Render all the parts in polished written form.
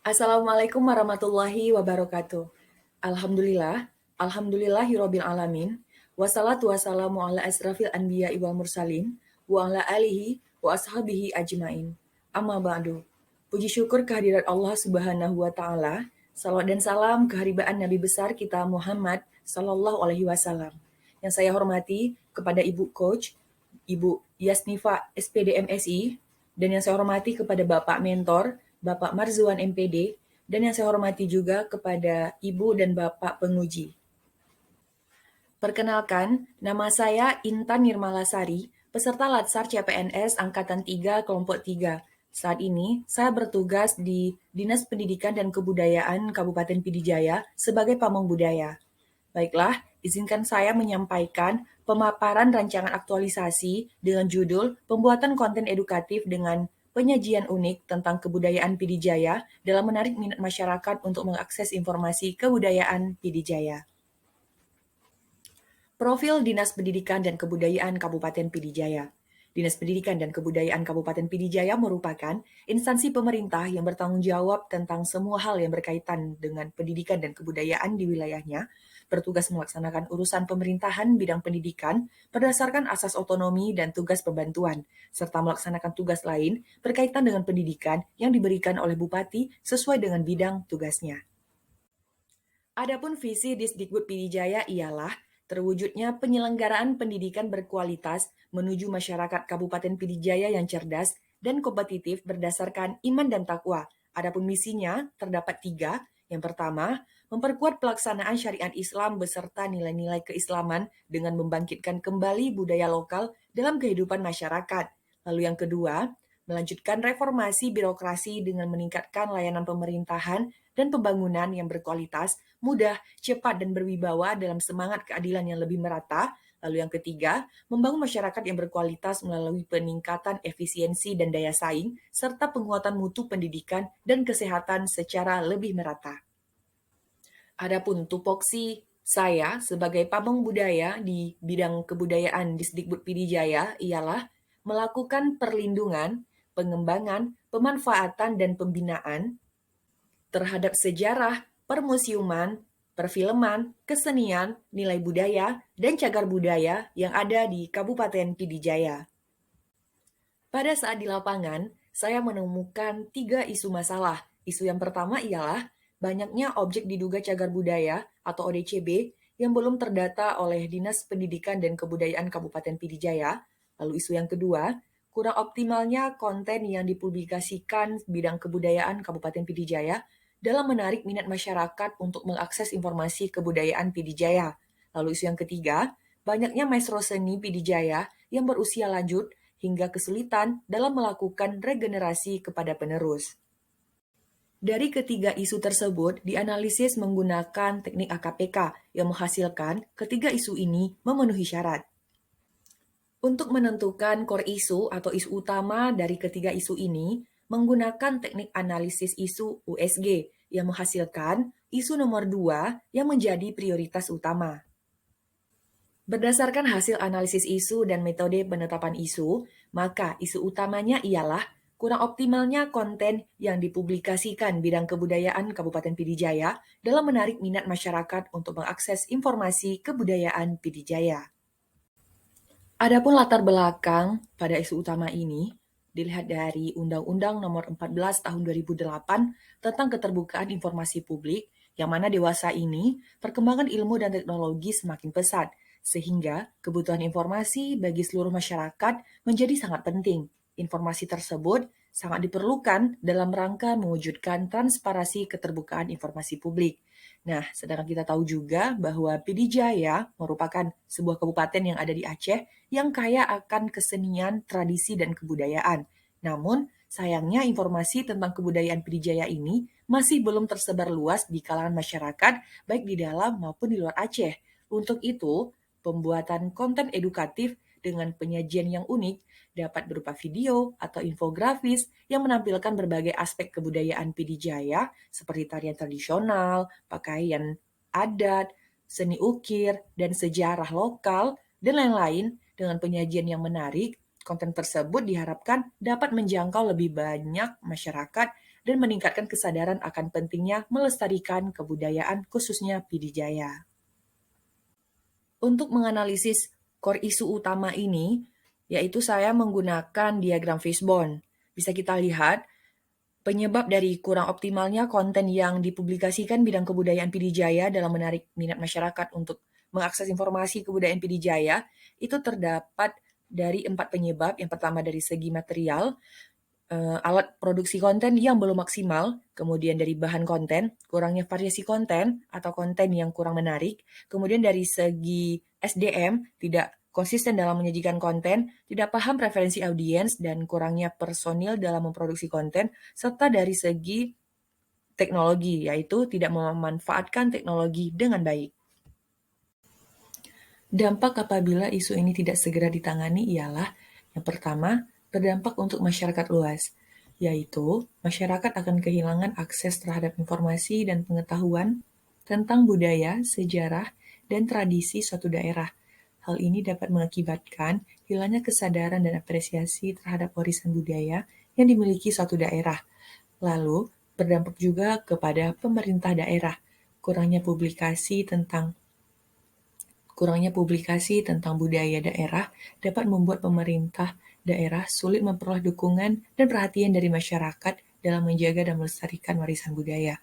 Assalamualaikum warahmatullahi wabarakatuh. Alhamdulillah, alhamdulillahirabbil alamin. Wassalatu wassalamu ala asrafil anbiya'i wal mursalin wa ala alihi wa ashabihi ajmain. Amma ba'du. Puji syukur kehadirat Allah Subhanahu wa taala. Salawat dan salam keharibaan Nabi besar kita Muhammad sallallahu alaihi wasallam. Yang saya hormati kepada Ibu Coach, Ibu Yasnifa SPD MSI, dan yang saya hormati kepada Bapak Mentor, Bapak Marzuan MPD, dan yang saya hormati juga kepada Ibu dan Bapak penguji. Perkenalkan, nama saya Intan Nirmalasari, peserta Latsar CPNS Angkatan 3 Kelompok 3. Saat ini, saya bertugas di Dinas Pendidikan dan Kebudayaan Kabupaten Pidijaya sebagai pamong budaya. Baiklah, izinkan saya menyampaikan pemaparan rancangan aktualisasi dengan judul Pembuatan Konten Edukatif dengan Penyajian Unik tentang Kebudayaan Pidijaya dalam menarik minat masyarakat untuk mengakses informasi kebudayaan Pidijaya. Profil Dinas Pendidikan dan Kebudayaan Kabupaten Pidijaya. Dinas Pendidikan dan Kebudayaan Kabupaten Pidijaya merupakan instansi pemerintah yang bertanggung jawab tentang semua hal yang berkaitan dengan pendidikan dan kebudayaan di wilayahnya, bertugas melaksanakan urusan pemerintahan bidang pendidikan berdasarkan asas otonomi dan tugas pembantuan, serta melaksanakan tugas lain berkaitan dengan pendidikan yang diberikan oleh Bupati sesuai dengan bidang tugasnya. Adapun visi Disdikbud Pidijaya ialah terwujudnya penyelenggaraan pendidikan berkualitas menuju masyarakat Kabupaten Pidijaya yang cerdas dan kompetitif berdasarkan iman dan takwa. Adapun misinya terdapat 3. Yang pertama, memperkuat pelaksanaan syariat Islam beserta nilai-nilai keislaman dengan membangkitkan kembali budaya lokal dalam kehidupan masyarakat. Lalu yang kedua, melanjutkan reformasi birokrasi dengan meningkatkan layanan pemerintahan dan pembangunan yang berkualitas, mudah, cepat, dan berwibawa dalam semangat keadilan yang lebih merata. Lalu yang ketiga, membangun masyarakat yang berkualitas melalui peningkatan efisiensi dan daya saing, serta penguatan mutu pendidikan dan kesehatan secara lebih merata. Adapun tupoksi saya sebagai pamong budaya di bidang kebudayaan Disdikbud Pidijaya ialah melakukan perlindungan, pengembangan, pemanfaatan, dan pembinaan terhadap sejarah, permusiuman, perfilman, kesenian, nilai budaya, dan cagar budaya yang ada di Kabupaten Pidijaya. Pada saat di lapangan, saya menemukan 3 isu masalah. Isu yang pertama ialah banyaknya objek diduga cagar budaya atau ODCB yang belum terdata oleh Dinas Pendidikan dan Kebudayaan Kabupaten Pidijaya. Lalu isu yang kedua, kurang optimalnya konten yang dipublikasikan bidang kebudayaan Kabupaten Pidijaya dalam menarik minat masyarakat untuk mengakses informasi kebudayaan Pidijaya. Lalu isu yang ketiga, banyaknya maestro seni Pidijaya yang berusia lanjut hingga kesulitan dalam melakukan regenerasi kepada penerus. Dari ketiga isu tersebut dianalisis menggunakan teknik AKPK yang menghasilkan ketiga isu ini memenuhi syarat. Untuk menentukan core isu atau isu utama dari ketiga isu ini, menggunakan teknik analisis isu USG yang menghasilkan isu nomor 2 yang menjadi prioritas utama. Berdasarkan hasil analisis isu dan metode penetapan isu, maka isu utamanya ialah kurang optimalnya konten yang dipublikasikan bidang kebudayaan Kabupaten Pidijaya dalam menarik minat masyarakat untuk mengakses informasi kebudayaan Pidijaya. Adapun latar belakang pada isu utama ini dilihat dari Undang-Undang Nomor 14 Tahun 2008 tentang Keterbukaan Informasi Publik, yang mana dewasa ini perkembangan ilmu dan teknologi semakin pesat, sehingga kebutuhan informasi bagi seluruh masyarakat menjadi sangat penting. Informasi tersebut sangat diperlukan dalam rangka mewujudkan transparansi keterbukaan informasi publik. Nah, sedangkan kita tahu juga bahwa Pidijaya merupakan sebuah kabupaten yang ada di Aceh yang kaya akan kesenian, tradisi, dan kebudayaan. Namun, sayangnya informasi tentang kebudayaan Pidijaya ini masih belum tersebar luas di kalangan masyarakat, baik di dalam maupun di luar Aceh. Untuk itu, pembuatan konten edukatif dengan penyajian yang unik dapat berupa video atau infografis yang menampilkan berbagai aspek kebudayaan Pidijaya seperti tarian tradisional, pakaian adat, seni ukir, dan sejarah lokal, dan lain-lain dengan penyajian yang menarik. Konten tersebut diharapkan dapat menjangkau lebih banyak masyarakat dan meningkatkan kesadaran akan pentingnya melestarikan kebudayaan khususnya Pidijaya. Untuk menganalisis core isu utama ini, yaitu saya menggunakan diagram fishbone. Bisa kita lihat, penyebab dari kurang optimalnya konten yang dipublikasikan bidang kebudayaan Pidijaya dalam menarik minat masyarakat untuk mengakses informasi kebudayaan Pidijaya itu terdapat dari 4 penyebab. Yang pertama dari segi material, alat produksi konten yang belum maksimal, kemudian dari bahan konten, kurangnya variasi konten atau konten yang kurang menarik, kemudian dari segi SDM, tidak konsisten dalam menyajikan konten, tidak paham preferensi audiens, dan kurangnya personil dalam memproduksi konten, serta dari segi teknologi, yaitu tidak memanfaatkan teknologi dengan baik. Dampak apabila isu ini tidak segera ditangani ialah, yang pertama, berdampak untuk masyarakat luas, yaitu masyarakat akan kehilangan akses terhadap informasi dan pengetahuan tentang budaya, sejarah, dan tradisi suatu daerah. Hal ini dapat mengakibatkan hilangnya kesadaran dan apresiasi terhadap warisan budaya yang dimiliki suatu daerah. Lalu, berdampak juga kepada pemerintah daerah, kurangnya publikasi tentang budaya daerah dapat membuat pemerintah daerah sulit memperoleh dukungan dan perhatian dari masyarakat dalam menjaga dan melestarikan warisan budaya.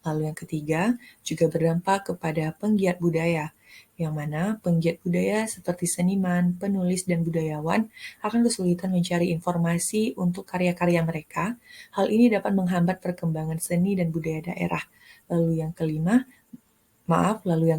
Lalu yang ketiga, juga berdampak kepada penggiat budaya, yang mana penggiat budaya seperti seniman, penulis, dan budayawan akan kesulitan mencari informasi untuk karya-karya mereka. Hal ini dapat menghambat perkembangan seni dan budaya daerah. Lalu yang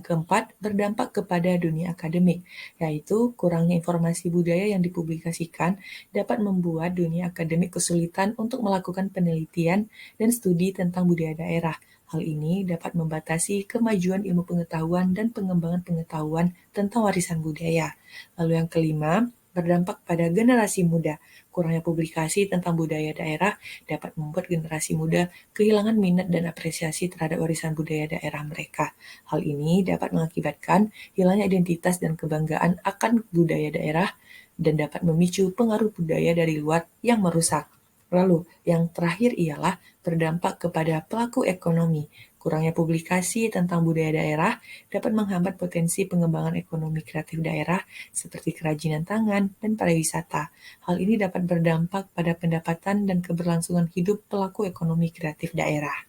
keempat, berdampak kepada dunia akademik, yaitu kurangnya informasi budaya yang dipublikasikan dapat membuat dunia akademik kesulitan untuk melakukan penelitian dan studi tentang budaya daerah. Hal ini dapat membatasi kemajuan ilmu pengetahuan dan pengembangan pengetahuan tentang warisan budaya. Lalu yang kelima, berdampak pada generasi muda. Kurangnya publikasi tentang budaya daerah dapat membuat generasi muda kehilangan minat dan apresiasi terhadap warisan budaya daerah mereka. Hal ini dapat mengakibatkan hilangnya identitas dan kebanggaan akan budaya daerah dan dapat memicu pengaruh budaya dari luar yang merusak. Lalu, yang terakhir ialah berdampak kepada pelaku ekonomi. Kurangnya publikasi tentang budaya daerah dapat menghambat potensi pengembangan ekonomi kreatif daerah seperti kerajinan tangan dan pariwisata. Hal ini dapat berdampak pada pendapatan dan keberlangsungan hidup pelaku ekonomi kreatif daerah.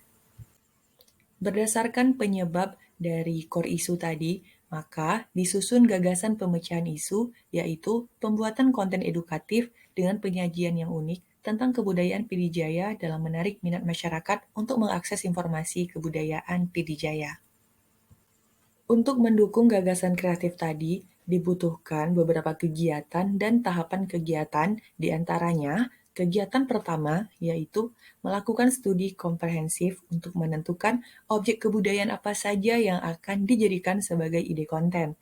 Berdasarkan penyebab dari core isu tadi, maka disusun gagasan pemecahan isu, yaitu pembuatan konten edukatif dengan penyajian yang unik tentang kebudayaan Pidijaya dalam menarik minat masyarakat untuk mengakses informasi kebudayaan Pidijaya. Untuk mendukung gagasan kreatif tadi, dibutuhkan beberapa kegiatan dan tahapan kegiatan, di antaranya kegiatan pertama yaitu melakukan studi komprehensif untuk menentukan objek kebudayaan apa saja yang akan dijadikan sebagai ide konten.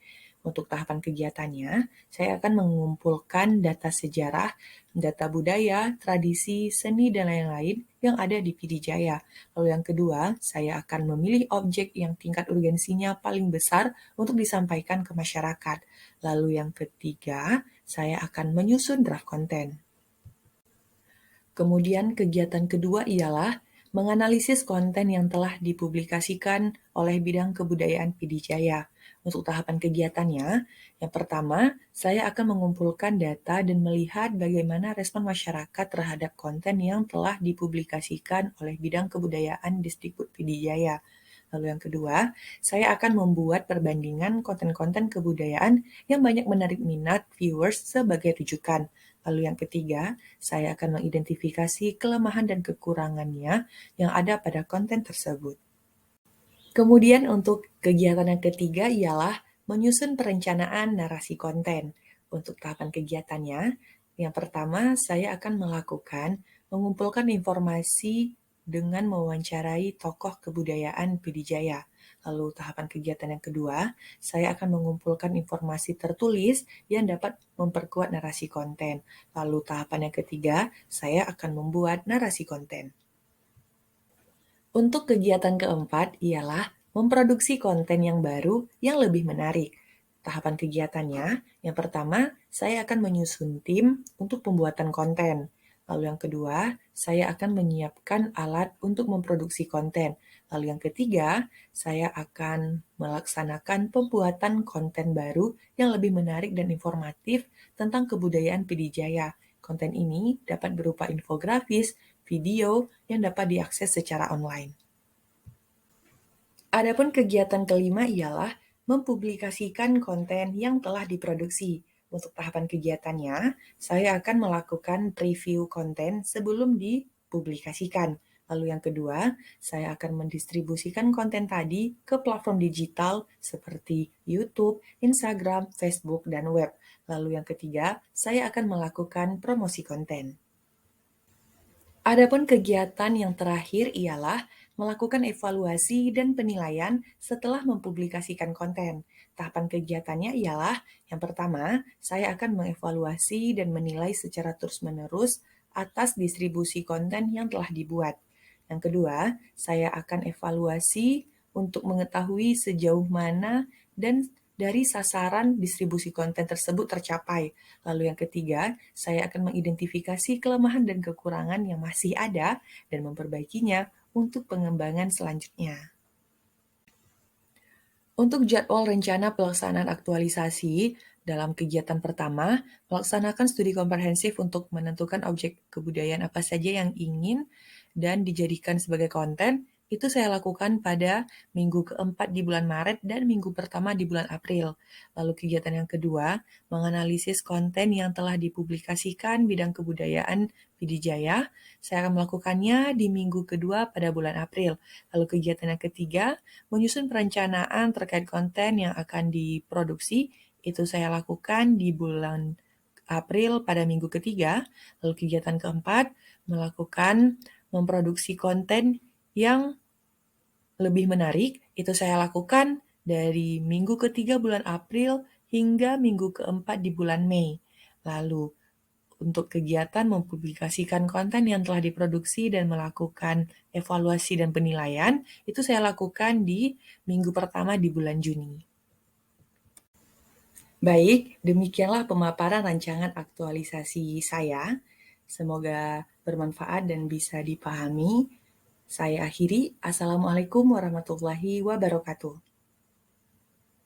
Untuk tahapan kegiatannya, saya akan mengumpulkan data sejarah, data budaya, tradisi, seni, dan lain-lain yang ada di Pidijaya. Lalu yang kedua, saya akan memilih objek yang tingkat urgensinya paling besar untuk disampaikan ke masyarakat. Lalu yang ketiga, saya akan menyusun draft konten. Kemudian kegiatan kedua ialah menganalisis konten yang telah dipublikasikan oleh bidang kebudayaan Pidijaya. Untuk tahapan kegiatannya, yang pertama, saya akan mengumpulkan data dan melihat bagaimana respon masyarakat terhadap konten yang telah dipublikasikan oleh bidang kebudayaan Distrik Pidijaya. Lalu yang kedua, saya akan membuat perbandingan konten-konten kebudayaan yang banyak menarik minat viewers sebagai rujukan. Lalu yang ketiga, saya akan mengidentifikasi kelemahan dan kekurangannya yang ada pada konten tersebut. Kemudian untuk kegiatan yang ketiga ialah menyusun perencanaan narasi konten. Untuk tahapan kegiatannya, yang pertama saya akan mengumpulkan informasi dengan mewawancarai tokoh kebudayaan Pidijaya. Lalu tahapan kegiatan yang kedua, saya akan mengumpulkan informasi tertulis yang dapat memperkuat narasi konten. Lalu tahapan yang ketiga, saya akan membuat narasi konten. Untuk kegiatan keempat ialah memproduksi konten yang baru yang lebih menarik. Tahapan kegiatannya, yang pertama, saya akan menyusun tim untuk pembuatan konten. Lalu yang kedua, saya akan menyiapkan alat untuk memproduksi konten. Lalu yang ketiga, saya akan melaksanakan pembuatan konten baru yang lebih menarik dan informatif tentang kebudayaan Pidijaya. Konten ini dapat berupa infografis, video yang dapat diakses secara online. Adapun kegiatan kelima ialah mempublikasikan konten yang telah diproduksi. Untuk tahapan kegiatannya, saya akan melakukan preview konten sebelum dipublikasikan. Lalu yang kedua, saya akan mendistribusikan konten tadi ke platform digital seperti YouTube, Instagram, Facebook, dan web. Lalu yang ketiga, saya akan melakukan promosi konten. Adapun kegiatan yang terakhir ialah melakukan evaluasi dan penilaian setelah mempublikasikan konten. Tahapan kegiatannya ialah, yang pertama, saya akan mengevaluasi dan menilai secara terus-menerus atas distribusi konten yang telah dibuat. Yang kedua, saya akan evaluasi untuk mengetahui sejauh mana dan dari sasaran distribusi konten tersebut tercapai. Lalu yang ketiga, saya akan mengidentifikasi kelemahan dan kekurangan yang masih ada dan memperbaikinya untuk pengembangan selanjutnya. Untuk jadwal rencana pelaksanaan aktualisasi, dalam kegiatan pertama, melaksanakan studi komprehensif untuk menentukan objek kebudayaan apa saja yang ingin dan dijadikan sebagai konten, itu saya lakukan pada minggu keempat di bulan Maret dan minggu pertama di bulan April. Lalu kegiatan yang kedua, menganalisis konten yang telah dipublikasikan bidang kebudayaan Pidijaya. Saya akan melakukannya di minggu kedua pada bulan April. Lalu kegiatan yang ketiga, menyusun perencanaan terkait konten yang akan diproduksi, itu saya lakukan di bulan April pada minggu ketiga. Lalu kegiatan keempat, melakukan memproduksi konten yang lebih menarik, itu saya lakukan dari minggu ketiga bulan April hingga minggu keempat di bulan Mei. Lalu, untuk kegiatan mempublikasikan konten yang telah diproduksi dan melakukan evaluasi dan penilaian, itu saya lakukan di minggu pertama di bulan Juni. Baik, demikianlah pemaparan rancangan aktualisasi saya. Semoga bermanfaat dan bisa dipahami. Saya akhiri. Assalamualaikum warahmatullahi wabarakatuh.